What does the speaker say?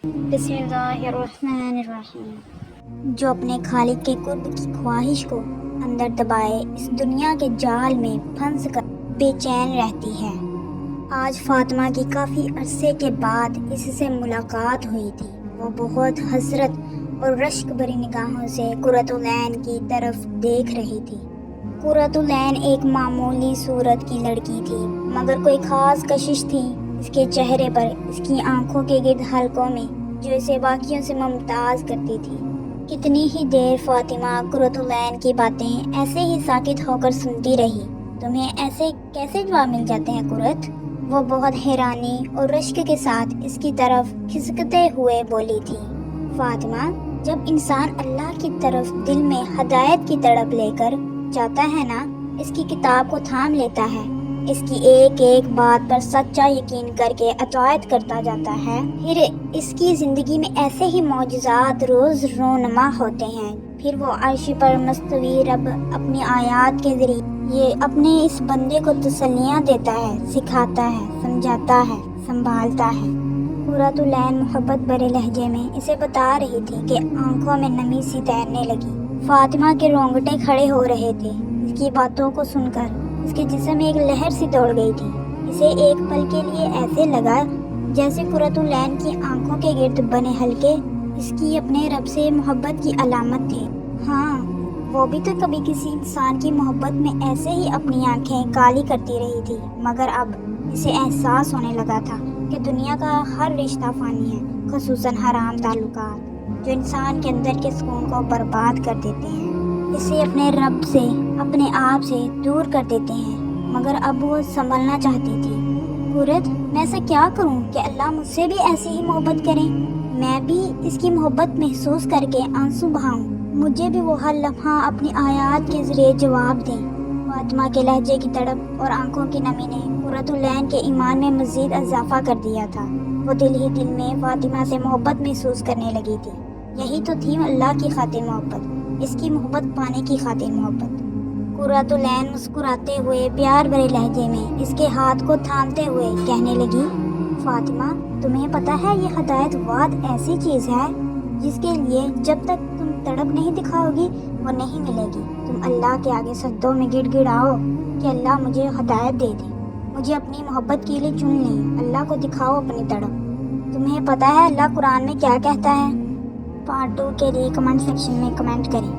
بسم اللہ الرحمن الرحیم۔ جو اپنے خالق کے قرب کی خواہش کو اندر دبائے اس دنیا کے جال میں پھنس کر بے چین رہتی ہے۔ آج فاطمہ کی کافی عرصے کے بعد اس سے ملاقات ہوئی تھی۔ وہ بہت حسرت اور رشک بھری نگاہوں سے قرۃ العین کی طرف دیکھ رہی تھی۔ قرۃ العین ایک معمولی صورت کی لڑکی تھی، مگر کوئی خاص کشش تھی اس کے چہرے پر، اس کی آنکھوں کے گرد حلقوں میں جو اسے باقیوں سے ممتاز کرتی تھی۔ کتنی ہی دیر فاطمہ قرۃ العین کی باتیں ایسے ہی ساکت ہو کر سنتی رہی۔ تمہیں ایسے کیسے جواب مل جاتے ہیں قرۃ؟ وہ بہت حیرانی اور رشک کے ساتھ اس کی طرف کھسکتے ہوئے بولی تھی۔ فاطمہ، جب انسان اللہ کی طرف دل میں ہدایت کی تڑپ لے کر جاتا ہے نا، اس کی کتاب کو تھام لیتا ہے، اس کی ایک ایک بات پر سچا یقین کر کے اطاعت کرتا جاتا ہے، پھر اس کی زندگی میں ایسے ہی معجزات روز رونما ہوتے ہیں۔ پھر وہ عرش پر مستوی رب اپنی آیات کے ذریعے یہ اپنے اس بندے کو تسلیاں دیتا ہے، سکھاتا ہے، سمجھاتا ہے، سنبھالتا ہے۔ قرۃ العین محبت بھرے لہجے میں اسے بتا رہی تھی کہ آنکھوں میں نمی سی تیرنے لگی۔ فاطمہ کے رونگٹے کھڑے ہو رہے تھے اس کی باتوں کو سن کر۔ اس کے جسم میں ایک لہر سی دوڑ گئی تھی۔ اسے ایک پل کے لیے ایسے لگا جیسے قرۃ العین کی آنکھوں کے گرد بنے حلقے اس کی اپنے رب سے محبت کی علامت تھے۔ ہاں، وہ بھی تو کبھی کسی انسان کی محبت میں ایسے ہی اپنی آنکھیں کالی کرتی رہی تھی، مگر اب اسے احساس ہونے لگا تھا کہ دنیا کا ہر رشتہ فانی ہے، خصوصاً حرام تعلقات جو انسان کے اندر کے سکون کو برباد کر دیتے ہیں، اسے اپنے رب سے، اپنے آپ سے دور کر دیتے ہیں۔ مگر اب وہ سنبھلنا چاہتی تھی۔ قرۃ، میں ایسا کیا کروں کہ اللہ مجھ سے بھی ایسی ہی محبت کریں؟ میں بھی اس کی محبت محسوس کر کے آنسو بہاؤں، مجھے بھی وہ ہر لمحہ اپنی آیات کے ذریعے جواب دیں۔ فاطمہ کے لہجے کی تڑپ اور آنکھوں کی نمی نے قرۃ العین کے ایمان میں مزید اضافہ کر دیا تھا۔ وہ دل ہی دل میں فاطمہ سے محبت محسوس کرنے لگی تھی۔ یہی تو تھی اللہ کی خاطر محبت، اس کی محبت پانے کی خاطر محبت۔ قرۃ العین مسکراتے ہوئے پیار بھرے لہجے میں اس کے ہاتھ کو تھامتے ہوئے کہنے لگی، فاطمہ، تمہیں پتہ ہے یہ ہدایت وعد ایسی چیز ہے جس کے لیے جب تک تم تڑپ نہیں دکھاؤ گی وہ نہیں ملے گی۔ تم اللہ کے آگے سجدوں میں گڑ گڑاؤ کہ اللہ مجھے ہدایت دے دے، مجھے اپنی محبت کے لیے چن لیں، اللہ کو دکھاؤ اپنی تڑپ۔ تمہیں پتہ ہے اللہ قرآن میں کیا کہتا ہے؟ پارٹ 2 کے لیے کمنٹ سیکشن میں کمنٹ کریں۔